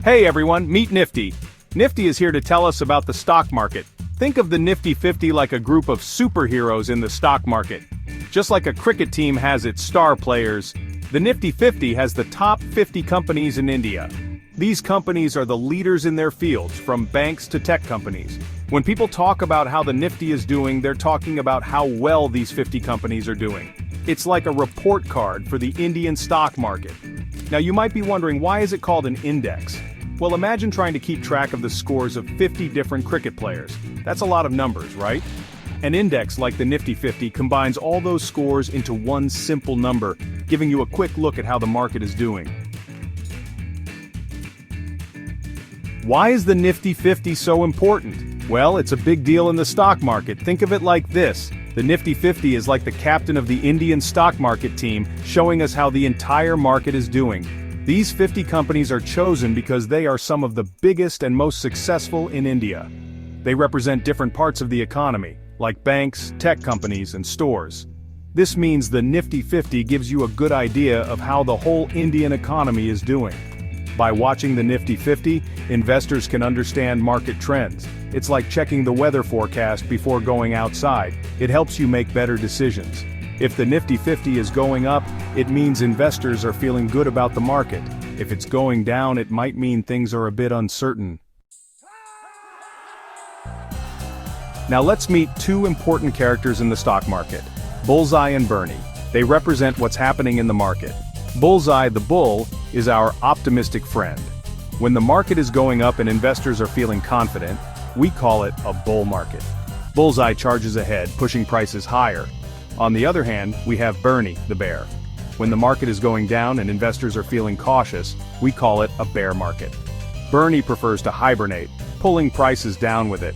Hey everyone, meet Nifty. Nifty is here to tell us about the stock market. Think of the Nifty 50 like a group of superheroes in the stock market. Just like a cricket team has its star players, the Nifty 50 has the top 50 companies in India. These companies are the leaders in their fields, from banks to tech companies. When people talk about how the Nifty is doing, they're talking about how well these 50 companies are doing. It's like a report card for the Indian stock market. Now you might be wondering, why is it called an index? Well, imagine trying to keep track of the scores of 50 different cricket players. That's a lot of numbers, right? An index like the Nifty 50 combines all those scores into one simple number, giving you a quick look at how the market is doing. Why is the Nifty 50 so important? Well, it's a big deal in the stock market. Think of it like this. The Nifty 50 is like the captain of the Indian stock market team, showing us how the entire market is doing. These 50 companies are chosen because they are some of the biggest and most successful in India. They represent different parts of the economy, like banks, tech companies, and stores. This means the Nifty 50 gives you a good idea of how the whole Indian economy is doing. By watching the Nifty 50, investors can understand market trends. It's like checking the weather forecast before going outside. It helps you make better decisions. If the Nifty 50 is going up, it means investors are feeling good about the market. If it's going down, it might mean things are a bit uncertain. Now let's meet two important characters in the stock market, Bullseye and Bernie. They represent what's happening in the market. Bullseye, the bull, is our optimistic friend. When the market is going up and investors are feeling confident, we call it a bull market. Bullseye charges ahead, pushing prices higher. On the other hand, we have Bernie, the bear. When the market is going down and investors are feeling cautious, we call it a bear market. Bernie prefers to hibernate, pulling prices down with it.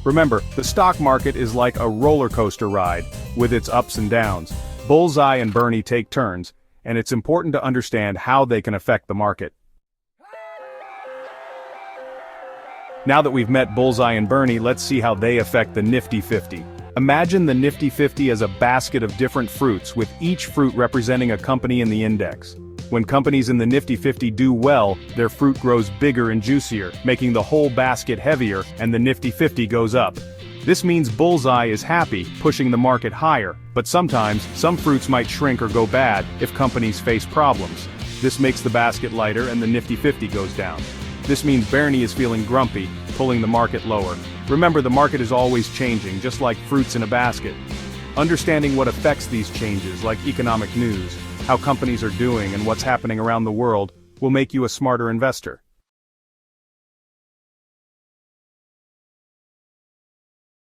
Remember, the stock market is like a roller coaster ride, with its ups and downs. Bullseye and Bernie take turns, and it's important to understand how they can affect the market. Now that we've met Bullseye and Bernie, let's see how they affect the Nifty 50. Imagine the Nifty 50 as a basket of different fruits, with each fruit representing a company in the index. When companies in the Nifty 50 do well, their fruit grows bigger and juicier, making the whole basket heavier, and the Nifty 50 goes up. This means Bullseye is happy, pushing the market higher, but sometimes, some fruits might shrink or go bad if companies face problems. This makes the basket lighter and the Nifty 50 goes down. This means Bernie is feeling grumpy, pulling the market lower. Remember, the market is always changing, just like fruits in a basket. Understanding what affects these changes, like economic news, how companies are doing, and what's happening around the world, will make you a smarter investor.